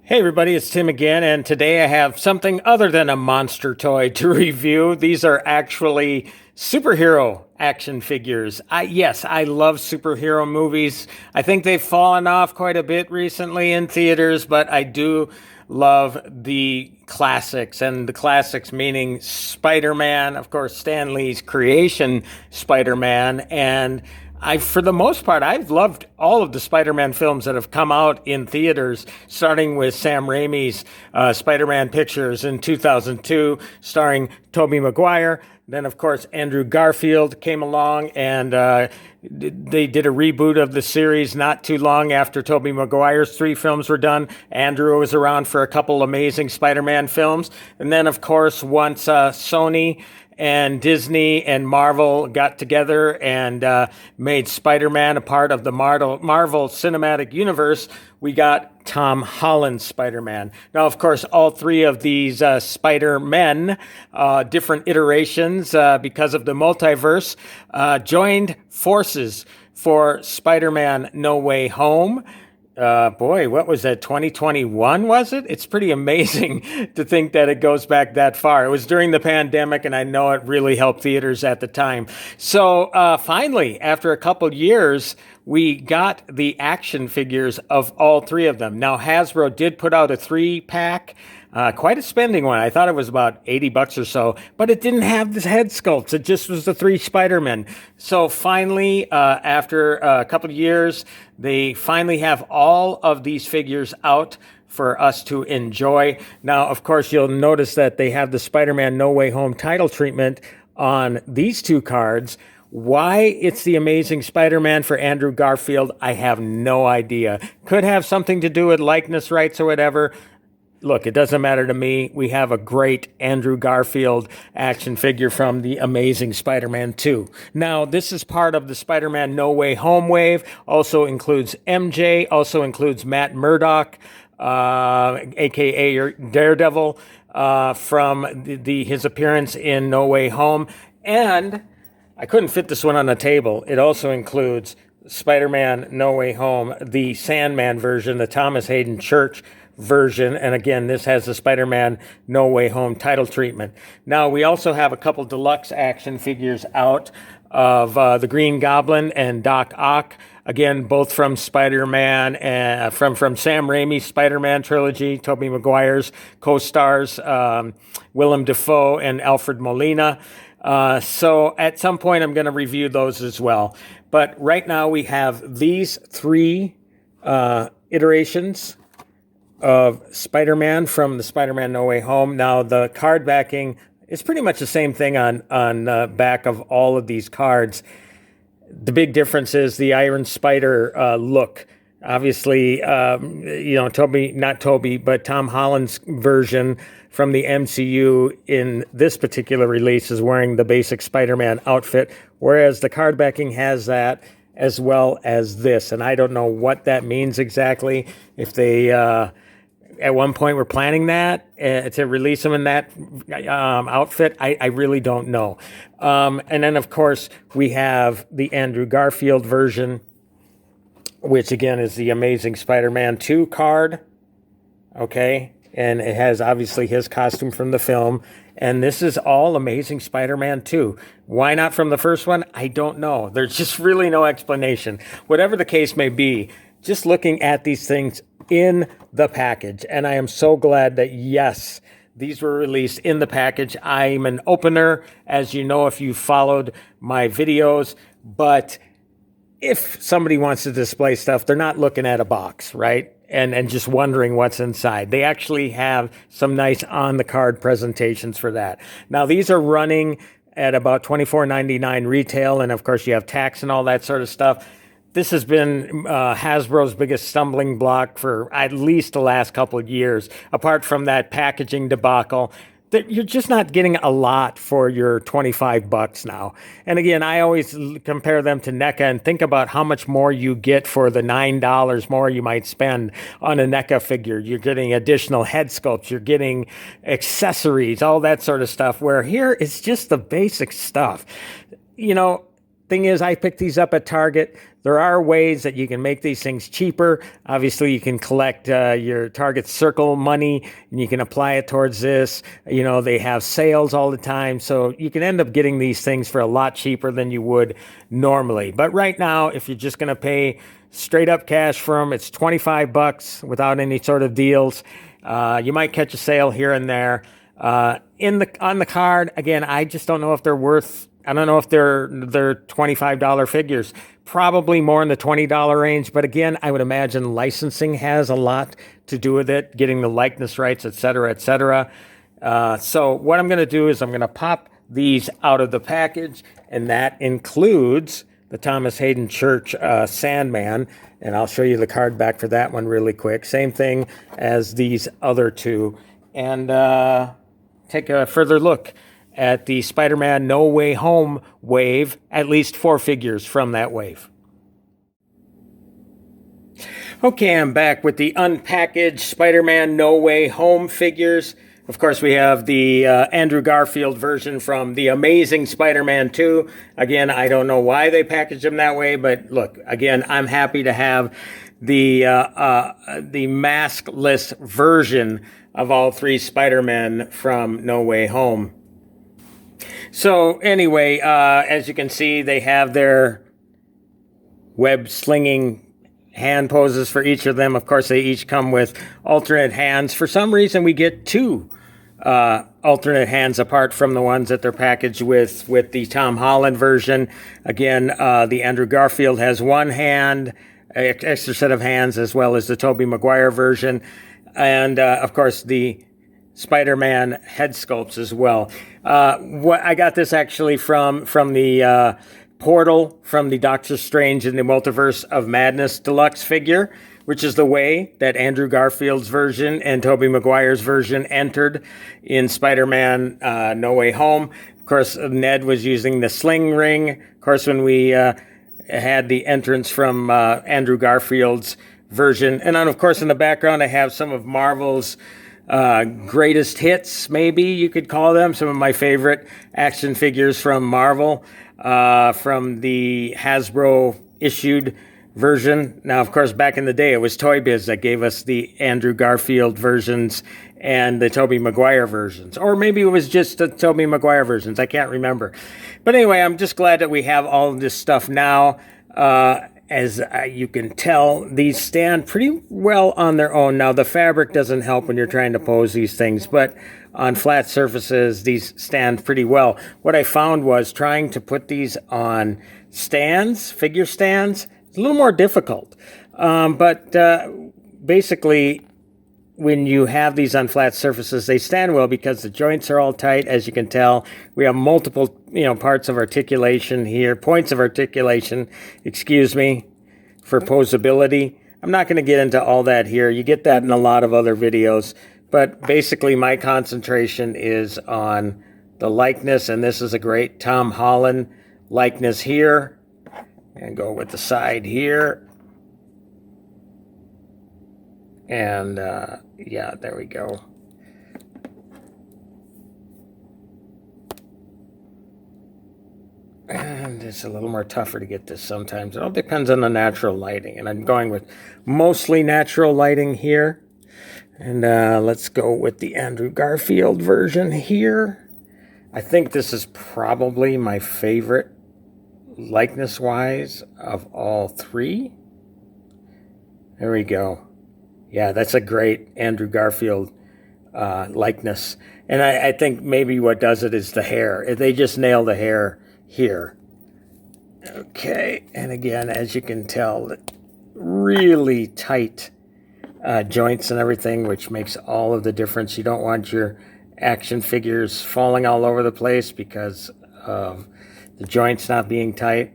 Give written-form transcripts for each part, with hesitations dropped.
Hey everybody, it's Tim again, and today I have something other than a monster toy to review. These are actually superhero action figures. Yes, I love superhero movies. I think they've fallen off quite a bit recently in theaters, but I do love the classics, and the classics meaning Spider-Man, of course, Stan Lee's creation Spider-Man, and for the most part, I've loved all of the Spider-Man films that have come out in theaters, starting with Sam Raimi's Spider-Man Pictures in 2002, starring Tobey Maguire. Then, of course, Andrew Garfield came along, and they did a reboot of the series not too long after Tobey Maguire's 3 films were done. Andrew was around for a couple amazing Spider-Man films. And then, of course, once Sony and Disney and Marvel got together and made Spider-Man a part of the Marvel Cinematic Universe, we got Tom Holland's Spider-Man. Now, of course, all 3 of these Spider-Men, different iterations because of the multiverse, joined forces for Spider-Man No Way Home. What was that, 2021, was it? It's pretty amazing to think that it goes back that far. It was during the pandemic, and I know it really helped theaters at the time. So finally, after a couple years, we got the action figures of all 3 of them. Now, Hasbro did put out a 3-pack. Quite a spending one. I thought it was about $80 or so, but it didn't have the head sculpts. It just was the 3 Spider-Men. So finally, after a couple of years, they finally have all of these figures out for us to enjoy. Now, of course, you'll notice that they have the Spider-Man No Way Home title treatment on these 2 cards. Why it's the Amazing Spider-Man for Andrew Garfield, I have no idea. Could have something to do with likeness rights or whatever. Look, it doesn't matter to me. We have a great Andrew Garfield action figure from the Amazing Spider-Man 2. Now, this is part of the Spider-Man No Way Home wave. Also includes MJ, also includes Matt Murdock, a.k.a. Daredevil, from his appearance in No Way Home. And I couldn't fit this one on the table. It also includes Spider-Man No Way Home, the Sandman version, the Thomas Hayden Church version, and again, this has the Spider-Man No Way Home title treatment. Now, we also have a couple deluxe action figures out of the Green Goblin and Doc Ock, again, both from Spider-Man and from Sam Raimi's Spider-Man trilogy, Tobey Maguire's co-stars, Willem Dafoe and Alfred Molina. So at some point, I'm going to review those as well. But right now, we have these 3 iterations of Spider-Man from the Spider-Man No Way Home. Now, the card backing is pretty much the same thing on the back of all of these cards. The big difference is the Iron Spider look. Obviously, Tom Holland's version from the MCU in this particular release is wearing the basic Spider-Man outfit, whereas the card backing has that as well as this. And I don't know what that means exactly. If they at one point were planning that to release them in that outfit, I really don't know. And then, of course, we have the Andrew Garfield version, which, again, is the Amazing Spider-Man 2 card. Okay? And it has, obviously, his costume from the film. And this is all Amazing Spider-Man 2. Why not from the first one? I don't know. There's just really no explanation. Whatever the case may be, just looking at these things in the package. And I am so glad that, yes, these were released in the package. I'm an opener, as you know, if you followed my videos. But if somebody wants to display stuff, they're not looking at a box, right? And just wondering what's inside. They actually have some nice on-the-card presentations for that. Now, these are running at about $24.99 retail, and of course, you have tax and all that sort of stuff. This has been Hasbro's biggest stumbling block for at least the last couple of years, apart from that packaging debacle. You're just not getting a lot for your $25 now. And again, I always compare them to NECA and think about how much more you get for the $9 more you might spend on a NECA figure. You're getting additional head sculpts, you're getting accessories, all that sort of stuff, where here it's just the basic stuff. You know, thing is, I picked these up at Target. There are ways that you can make these things cheaper. Obviously, you can collect your Target Circle money and you can apply it towards this. You know, they have sales all the time. So you can end up getting these things for a lot cheaper than you would normally. But right now, if you're just going to pay straight up cash for them, it's $25 without any sort of deals. You might catch a sale here and there. On the card, again, I just don't know if they're worth. I don't know if they're $25 figures. Probably more in the $20 range. But again, I would imagine licensing has a lot to do with it, getting the likeness rights, et cetera, et cetera. So what I'm going to do is I'm going to pop these out of the package, and that includes the Thomas Hayden Church Sandman. And I'll show you the card back for that one really quick. Same thing as these other two. And take a further look at the Spider-Man No Way Home wave, at least 4 figures from that wave. Okay, I'm back with the unpackaged Spider-Man No Way Home figures. Of course, we have the Andrew Garfield version from The Amazing Spider-Man 2. Again, I don't know why they packaged them that way, but look, again, I'm happy to have the maskless version of all 3 Spider-Men from No Way Home. So anyway, as you can see, they have their web slinging hand poses for each of them. Of course, they each come with alternate hands. For some reason, we get 2 alternate hands apart from the ones that they're packaged with the Tom Holland version. Again, the Andrew Garfield has 1 hand, extra set of hands, as well as the Tobey Maguire version. And, of course, the Spider-Man head sculpts as well. I got this actually from the portal from the Doctor Strange in the Multiverse of Madness deluxe figure, which is the way that Andrew Garfield's version and Tobey Maguire's version entered in Spider-Man No Way Home. Of course, Ned was using the sling ring. Of course, when we had the entrance from Andrew Garfield's version. And then, of course, in the background, I have some of Marvel's greatest hits, maybe you could call them. Some of my favorite action figures from Marvel, from the Hasbro issued version. Now, of course, back in the day, it was Toy Biz that gave us the Andrew Garfield versions and the Tobey Maguire versions. Or maybe it was just the Tobey Maguire versions. I can't remember. But anyway, I'm just glad that we have all of this stuff now. As you can tell, these stand pretty well on their own. Now, the fabric doesn't help when you're trying to pose these things, but on flat surfaces, these stand pretty well. What I found was trying to put these on stands, figure stands, it's a little more difficult. But basically, when you have these on flat surfaces, they stand well because the joints are all tight. As you can tell, we have multiple, parts of articulation here, points of articulation, for posability. I'm not going to get into all that here. You get that in a lot of other videos. But basically, my concentration is on the likeness, and this is a great Tom Holland likeness here. And go with the side here. And, yeah, there we go. And it's a little more tougher to get this sometimes. It all depends on the natural lighting. And I'm going with mostly natural lighting here. And let's go with the Andrew Garfield version here. I think this is probably my favorite likeness-wise of all 3. There we go. Yeah, that's a great Andrew Garfield likeness. And I think maybe what does it is the hair. They just nail the hair here. Okay, and again, as you can tell, really tight joints and everything, which makes all of the difference. You don't want your action figures falling all over the place because of the joints not being tight.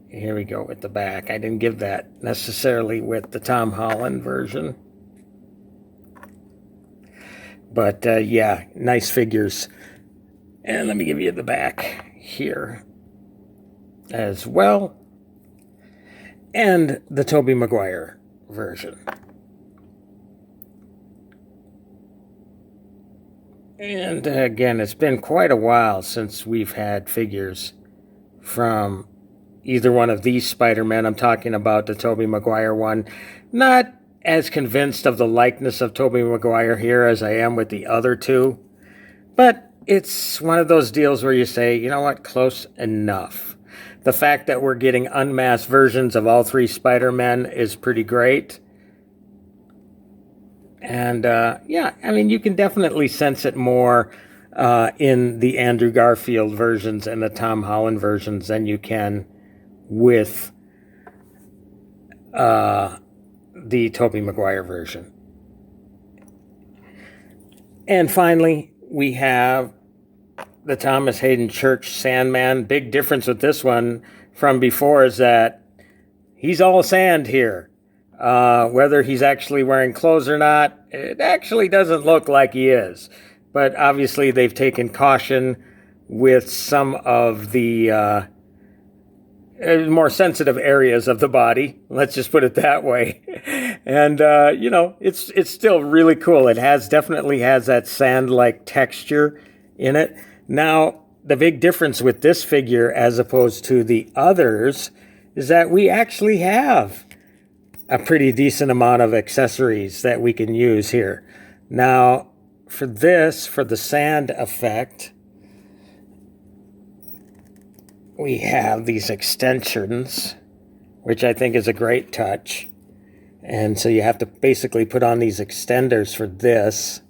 Here we go with the back. I didn't give that necessarily with the Tom Holland version. But yeah, nice figures. And let me give you the back here as well. And the Tobey Maguire version. And again, it's been quite a while since we've had figures from either one of these Spider-Men. I'm talking about the Tobey Maguire one. Not as convinced of the likeness of Tobey Maguire here as I am with the other two. But it's one of those deals where you say, you know what, close enough. The fact that we're getting unmasked versions of all three Spider-Men is pretty great. And yeah, I mean, you can definitely sense it more in the Andrew Garfield versions and the Tom Holland versions than you can with the Tobey Maguire version. And finally, we have the Thomas Hayden Church Sandman. Big difference with this one from before is that he's all sand here. Whether he's actually wearing clothes or not, it actually doesn't look like he is. But obviously they've taken caution with some of the more sensitive areas of the body. Let's just put it that way. And, you know, it's still really cool. It definitely has that sand-like texture in it. Now, the big difference with this figure as opposed to the others is that we actually have a pretty decent amount of accessories that we can use here. Now, for the sand effect, we have these extensions, which I think is a great touch. And so you have to basically put on these extenders for this,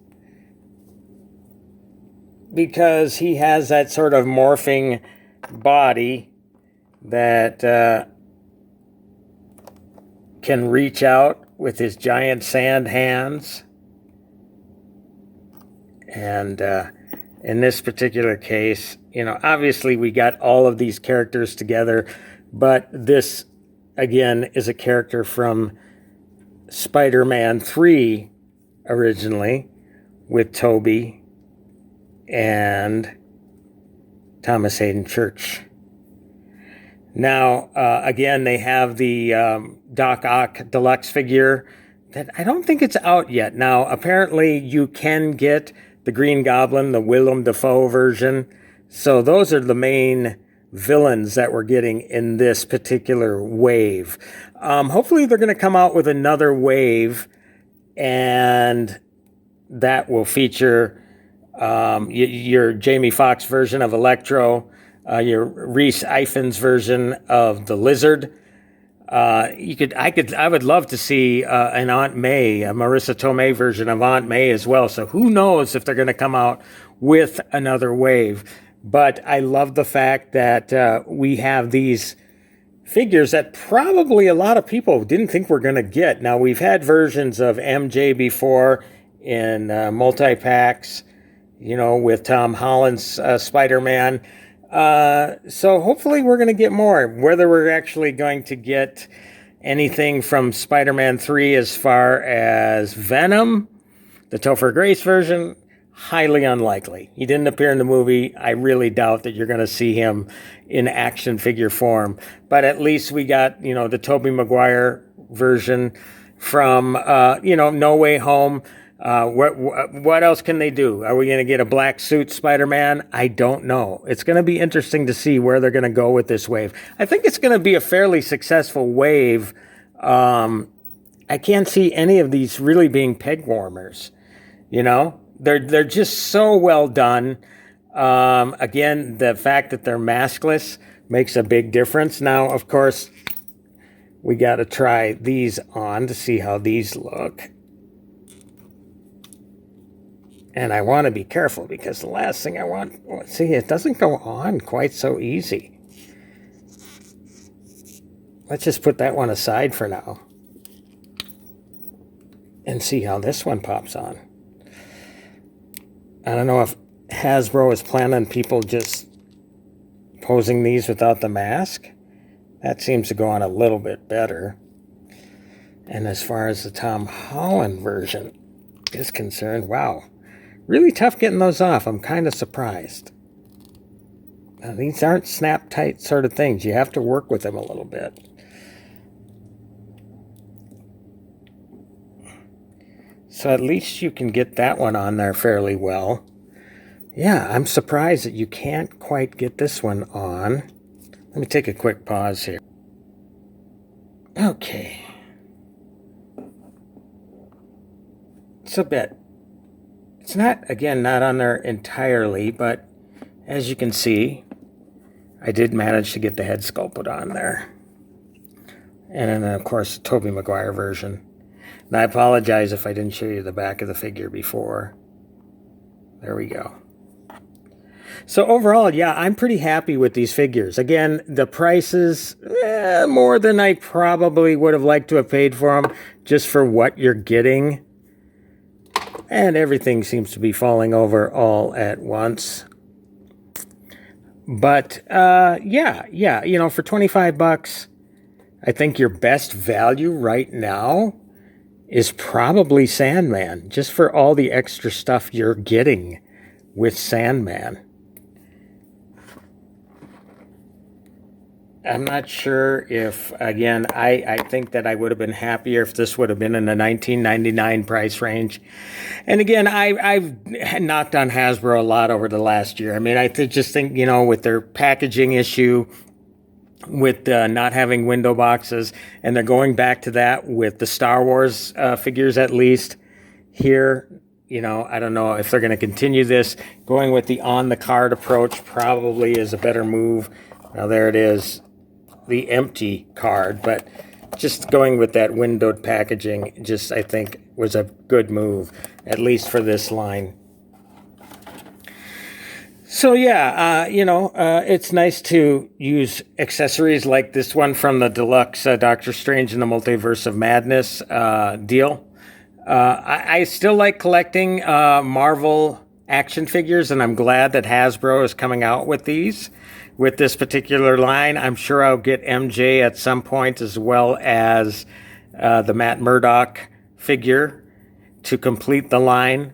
because he has that sort of morphing body that can reach out with his giant sand hands. And in this particular case, you know, obviously we got all of these characters together, but this, again, is a character from Spider-Man 3 originally with Tobey and Thomas Hayden Church. Now, again, they have the Doc Ock Deluxe figure that I don't think it's out yet. Now, apparently you can get the Green Goblin, the Willem Dafoe version. So those are the main villains that we're getting in this particular wave. Hopefully they're going to come out with another wave, and that will feature your Jamie Foxx version of Electro, your Rhys Ifans version of the Lizard. I would love to see an Aunt May, a Marissa Tomei version of Aunt May as well. So who knows if they're going to come out with another wave. But I love the fact that we have these figures that probably a lot of people didn't think we're going to get. Now, we've had versions of MJ before in multi-packs, you know, with Tom Holland's Spider-Man. So hopefully we're going to get more. Whether we're actually going to get anything from Spider-Man 3 as far as Venom, the Topher Grace version, highly unlikely. He didn't appear in the movie. I really doubt that you're going to see him in action figure form. But at least we got, you know, the Tobey Maguire version from, you know, No Way Home. What else can they do? Are we going to get a black suit Spider-Man? I don't know. It's going to be interesting to see where they're going to go with this wave. I think it's going to be a fairly successful wave. I can't see any of these really being peg warmers. You know, they're just so well done. Again, the fact that they're maskless makes a big difference. Now, of course, we got to try these on to see how these look. And I want to be careful because the last thing I want, see, it doesn't go on quite so easy. Let's just put that one aside for now and see how this one pops on. I don't know if Hasbro is planning people just posing these without the mask. That seems to go on a little bit better. And as far as the Tom Holland version is concerned, wow. Really tough getting those off. I'm kind of surprised. Now, these aren't snap-tight sort of things. You have to work with them a little bit. So at least you can get that one on there fairly well. Yeah, I'm surprised that you can't quite get this one on. Let me take a quick pause here. Okay. It's a bit. It's not, again, not on there entirely, but as you can see, I did manage to get the head sculpt put on there. And then, of course, the Tobey Maguire version. And I apologize if I didn't show you the back of the figure before. There we go. So overall, yeah, I'm pretty happy with these figures. Again, the prices, more than I probably would have liked to have paid for them, just for what you're getting. And everything seems to be falling over all at once. But, yeah, you know, for 25 bucks, I think your best value right now is probably Sandman, just for all the extra stuff you're getting with Sandman. I'm not sure if, again, I think that I would have been happier if this would have been in the $19.99 price range. And again, I've knocked on Hasbro a lot over the last year. I mean, I just think, you know, with their packaging issue, with not having window boxes, and they're going back to that with the Star Wars figures, at least here. You know, I don't know if they're going to continue this. Going with the on-the-card approach probably is a better move. Now, there it is, the empty card, but just going with that windowed packaging just, I think, was a good move, at least for this line. So yeah, you know, it's nice to use accessories like this one from the deluxe Doctor Strange in the Multiverse of Madness deal. I still like collecting Marvel action figures, and I'm glad that Hasbro is coming out with these. With this particular line, I'm sure I'll get MJ at some point, as well as the Matt Murdock figure to complete the line.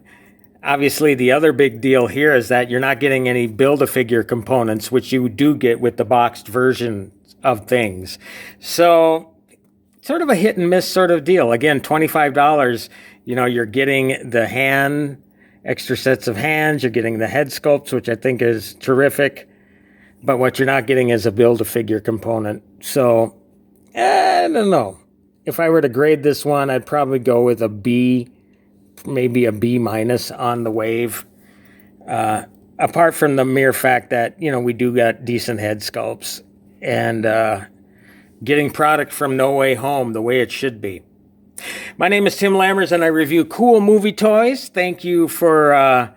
Obviously, the other big deal here is that you're not getting any Build-A-Figure components, which you do get with the boxed version of things. So, sort of a hit-and-miss sort of deal. Again, $25, you know, you're getting the extra sets of hands, you're getting the head sculpts, which I think is terrific. But what you're not getting is a Build-A-Figure component. So, I don't know. If I were to grade this one, I'd probably go with a B, maybe a B- on the wave. Apart from the mere fact that, you know, we do got decent head sculpts. And getting product from No Way Home the way it should be. My name is Tim Lammers, and I review cool movie toys. Thank you for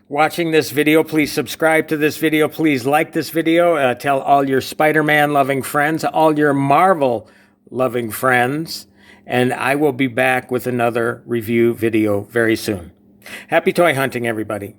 watching this video. Please subscribe to this video. Please like this video. Tell all your Spider-Man loving friends, all your Marvel loving friends, and I will be back with another review video very soon. Happy toy hunting, everybody.